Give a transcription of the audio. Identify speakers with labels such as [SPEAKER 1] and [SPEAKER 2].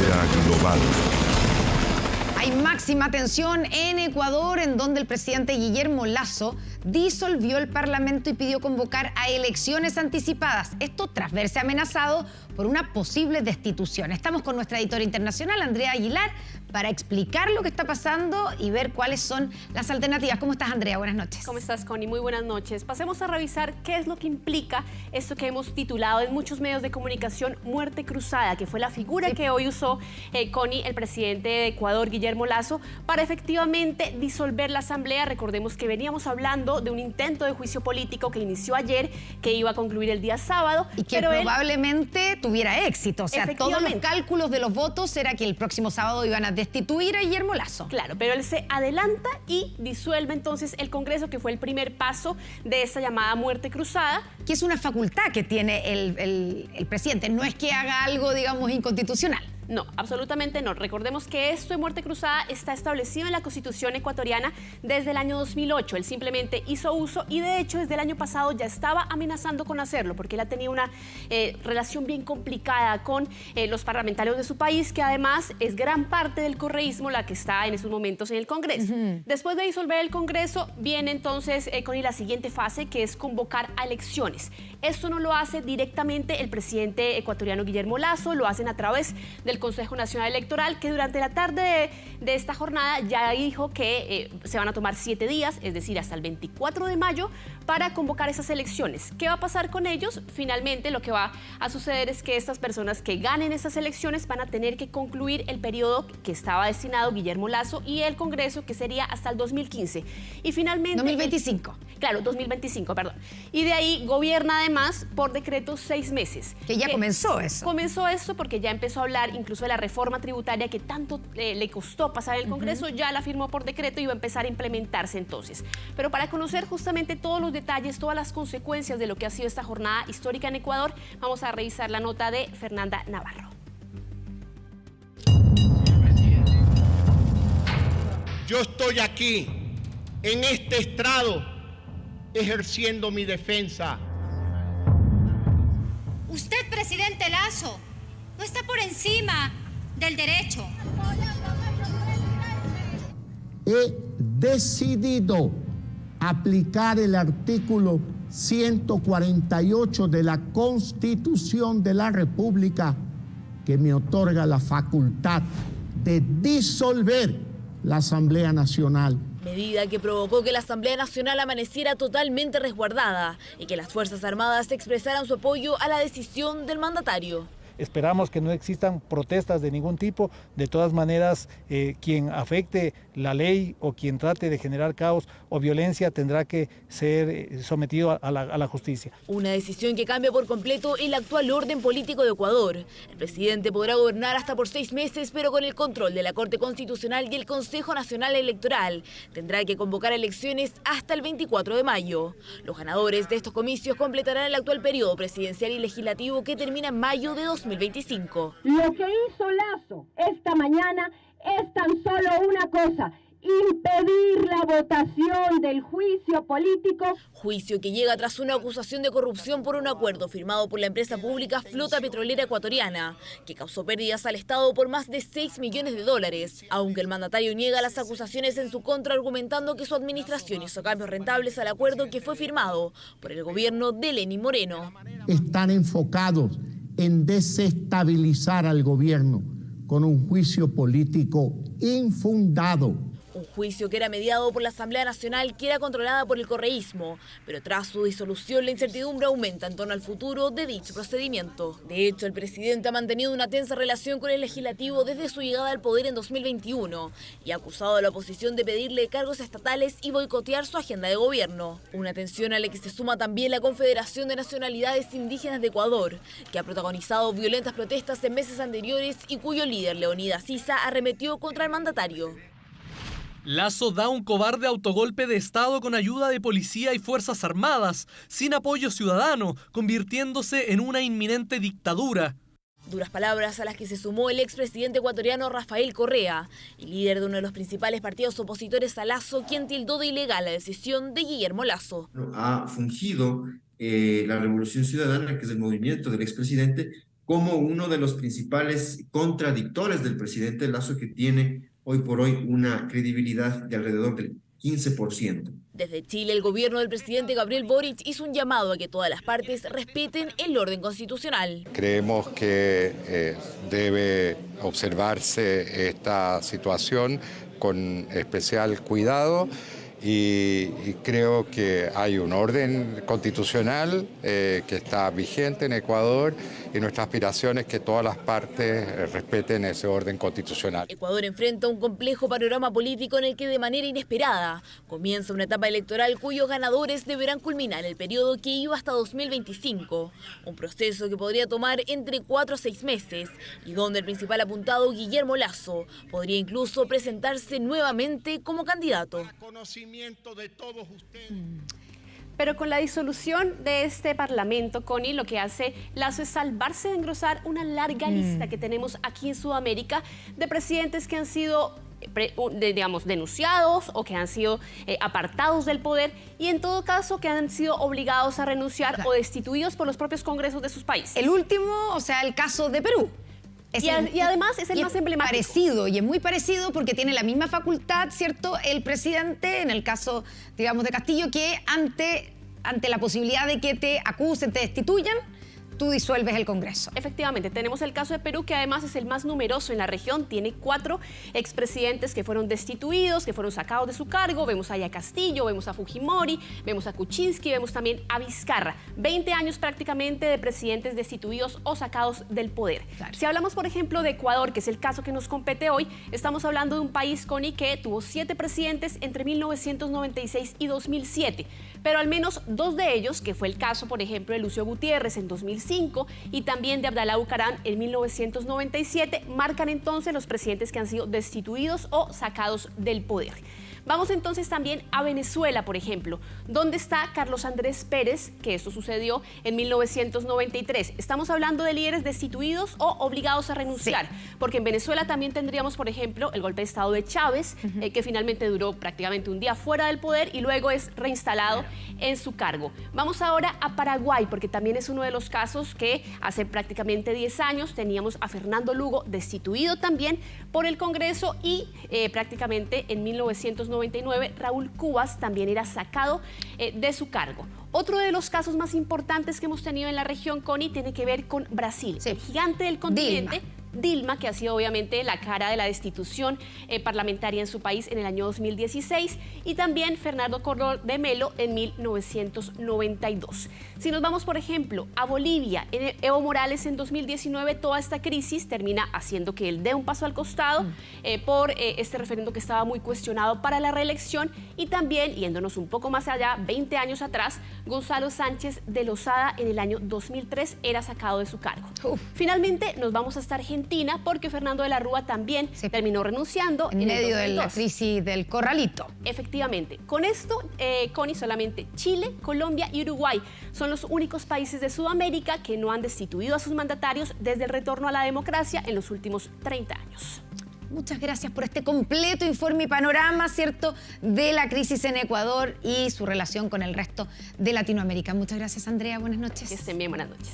[SPEAKER 1] sea global.
[SPEAKER 2] Hay máxima tensión en Ecuador, en donde el presidente Guillermo Lasso disolvió el Parlamento y pidió convocar a elecciones anticipadas. Esto tras verse amenazado por una posible destitución. Estamos con nuestra editora internacional, Andrea Aguilar, para explicar lo que está pasando y ver cuáles son las alternativas. ¿Cómo estás, Andrea? Buenas noches.
[SPEAKER 3] ¿Cómo estás, Connie? Muy buenas noches. Pasemos a revisar qué es lo que implica esto que hemos titulado en muchos medios de comunicación muerte cruzada, que fue la figura que hoy usó Connie, el presidente de Ecuador, Guillermo Lasso, para efectivamente disolver la asamblea. Recordemos que veníamos hablando de un intento de juicio político que inició ayer, que iba a concluir el día sábado.
[SPEAKER 2] Y que probablemente tuviera éxito. O sea, todos los cálculos de los votos era que el próximo sábado iban a destituir a Guillermo Lasso.
[SPEAKER 3] Claro, pero él se adelanta y disuelve entonces el Congreso, que fue el primer paso de esta llamada muerte cruzada.
[SPEAKER 2] Que es una facultad que tiene el presidente, no es que haga algo, digamos, inconstitucional.
[SPEAKER 3] No, absolutamente no. Recordemos que esto de muerte cruzada está establecido en la Constitución ecuatoriana desde el año 2008. Él simplemente hizo uso y de hecho desde el año pasado ya estaba amenazando con hacerlo porque él ha tenido una relación bien complicada con los parlamentarios de su país, que además es gran parte del correísmo la que está en esos momentos en el Congreso. Después de disolver el Congreso viene entonces con la siguiente fase, que es convocar a elecciones. Esto no lo hace directamente el presidente ecuatoriano Guillermo Lasso, lo hacen a través del Consejo Nacional Electoral, que durante la tarde de esta jornada ya dijo que se van a tomar 7 días, es decir, hasta el 24 de mayo, para convocar esas elecciones. ¿Qué va a pasar con ellos? Finalmente, lo que va a suceder es que estas personas que ganen esas elecciones van a tener que concluir el periodo que estaba destinado Guillermo Lasso y el Congreso, que sería hasta el 2015. Y finalmente...
[SPEAKER 2] 2025.
[SPEAKER 3] Claro, 2025, perdón. Y de ahí gobierna además por decreto 6 meses.
[SPEAKER 2] Que ya comenzó eso.
[SPEAKER 3] Comenzó esto porque ya empezó a hablar incluso de la reforma tributaria que tanto le costó pasar el Congreso, ya la firmó por decreto y va a empezar a implementarse entonces. Pero para conocer justamente todos los detalles, todas las consecuencias de lo que ha sido esta jornada histórica en Ecuador, vamos a revisar la nota de Fernanda Navarro.
[SPEAKER 4] Yo estoy aquí, en este estrado, ejerciendo mi defensa.
[SPEAKER 5] Usted, presidente Lasso, no está por encima del derecho.
[SPEAKER 6] He decidido aplicar el artículo 148 de la Constitución de la República, que me otorga la facultad de disolver la Asamblea Nacional.
[SPEAKER 7] Medida que provocó que la Asamblea Nacional amaneciera totalmente resguardada y que las Fuerzas Armadas expresaran su apoyo a la decisión del mandatario.
[SPEAKER 8] Esperamos que no existan protestas de ningún tipo. De todas maneras, quien afecte la ley o quien trate de generar caos o violencia tendrá que ser sometido a la justicia.
[SPEAKER 7] Una decisión que cambia por completo el actual orden político de Ecuador. El presidente podrá gobernar hasta por 6 meses, pero con el control de la Corte Constitucional y el Consejo Nacional Electoral. Tendrá que convocar elecciones hasta el 24 de mayo. Los ganadores de estos comicios completarán el actual periodo presidencial y legislativo que termina en mayo de 2025.
[SPEAKER 9] Lo que hizo Lasso esta mañana es tan solo una cosa: impedir la votación del juicio político.
[SPEAKER 7] Juicio que llega tras una acusación de corrupción por un acuerdo firmado por la empresa pública Flota Petrolera Ecuatoriana, que causó pérdidas al Estado por más de 6 millones de dólares. Aunque el mandatario niega las acusaciones en su contra, argumentando que su administración hizo cambios rentables al acuerdo que fue firmado por el gobierno de Lenín Moreno.
[SPEAKER 6] Están enfocados en desestabilizar al gobierno con un juicio político infundado.
[SPEAKER 7] Un juicio que era mediado por la Asamblea Nacional, que era controlada por el correísmo, pero tras su disolución la incertidumbre aumenta en torno al futuro de dicho procedimiento. De hecho, el presidente ha mantenido una tensa relación con el legislativo desde su llegada al poder en 2021 y ha acusado a la oposición de pedirle cargos estatales y boicotear su agenda de gobierno. Una tensión a la que se suma también la Confederación de Nacionalidades Indígenas de Ecuador, que ha protagonizado violentas protestas en meses anteriores y cuyo líder, Leonidas Issa, arremetió contra el mandatario.
[SPEAKER 10] Lasso da un cobarde autogolpe de Estado con ayuda de policía y fuerzas armadas, sin apoyo ciudadano, convirtiéndose en una inminente dictadura.
[SPEAKER 7] Duras palabras a las que se sumó el expresidente ecuatoriano Rafael Correa, el líder de uno de los principales partidos opositores a Lasso, quien tildó de ilegal la decisión de Guillermo Lasso.
[SPEAKER 11] Ha fungido la Revolución Ciudadana, que es el movimiento del expresidente,
[SPEAKER 1] como uno de los principales contradictores del presidente Lasso, que tiene hoy por hoy una credibilidad de alrededor del 15%.
[SPEAKER 7] Desde Chile, el gobierno del presidente Gabriel Boric hizo un llamado a que todas las partes respeten el orden constitucional.
[SPEAKER 11] Creemos que debe observarse esta situación con especial cuidado y creo que hay un orden constitucional que está vigente en Ecuador y nuestra aspiración es que todas las partes respeten ese orden constitucional.
[SPEAKER 7] Ecuador enfrenta un complejo panorama político en el que de manera inesperada comienza una etapa electoral cuyos ganadores deberán culminar el periodo que iba hasta 2025, un proceso que podría tomar entre 4 a 6 meses y donde el principal apuntado, Guillermo Lasso, podría incluso presentarse nuevamente como candidato.
[SPEAKER 4] De todos ustedes.
[SPEAKER 3] Pero con la disolución de este Parlamento, Connie, lo que hace Lasso es salvarse de engrosar una larga lista que tenemos aquí en Sudamérica de presidentes que han sido digamos, denunciados o que han sido apartados del poder y en todo caso que han sido obligados a renunciar o destituidos por los propios congresos de sus países.
[SPEAKER 2] El último, o sea, el caso de Perú.
[SPEAKER 3] Y además es el más emblemático.
[SPEAKER 2] Parecido, y es muy parecido porque tiene la misma facultad, ¿cierto? El presidente, en el caso, digamos, de Castillo, que ante la posibilidad de que te acusen, te destituyan, tú disuelves el Congreso.
[SPEAKER 3] Efectivamente, tenemos el caso de Perú, que además es el más numeroso en la región. Tiene 4 expresidentes que fueron destituidos, que fueron sacados de su cargo. Vemos ahí a Castillo, vemos a Fujimori, vemos a Kuczynski, vemos también a Vizcarra. 20 años prácticamente de presidentes destituidos o sacados del poder. Claro. Si hablamos, por ejemplo, de Ecuador, que es el caso que nos compete hoy, estamos hablando de un país, Connie, que tuvo 7 presidentes entre 1996 y 2007. Pero al menos 2 de ellos, que fue el caso, por ejemplo, de Lucio Gutiérrez en 2005 y también de Abdalá Bucaram en 1997, marcan entonces los presidentes que han sido destituidos o sacados del poder. Vamos entonces también a Venezuela, por ejemplo, donde está Carlos Andrés Pérez, que esto sucedió en 1993. Estamos hablando de líderes destituidos o obligados a renunciar, porque en Venezuela también tendríamos, por ejemplo, el golpe de Estado de Chávez, que finalmente duró prácticamente un día fuera del poder y luego es reinstalado en su cargo. Vamos ahora a Paraguay, porque también es uno de los casos que hace prácticamente 10 años teníamos a Fernando Lugo destituido también por el Congreso y prácticamente en 1999 Raúl Cubas también era sacado de su cargo. Otro de los casos más importantes que hemos tenido en la región, Connie, tiene que ver con Brasil, el gigante del continente. Dilma, que ha sido obviamente la cara de la destitución parlamentaria en su país en el año 2016, y también Fernando Collor de Mello en 1992. Si nos vamos, por ejemplo, a Bolivia, Evo Morales en 2019, toda esta crisis termina haciendo que él dé un paso al costado por este referendo que estaba muy cuestionado para la reelección, y también, yéndonos un poco más allá, 20 años atrás, Gonzalo Sánchez de Lozada en el año 2003 era sacado de su cargo. Finalmente, nos vamos hasta Argentina, porque Fernando de la Rúa también terminó renunciando
[SPEAKER 2] en medio de la crisis del corralito.
[SPEAKER 3] Efectivamente. Con esto, Connie, solamente Chile, Colombia y Uruguay son los únicos países de Sudamérica que no han destituido a sus mandatarios desde el retorno a la democracia en los últimos 30 años.
[SPEAKER 2] Muchas gracias por este completo informe y panorama, ¿cierto?, de la crisis en Ecuador y su relación con el resto de Latinoamérica. Muchas gracias, Andrea. Buenas noches.
[SPEAKER 3] Que estén bien, buenas noches.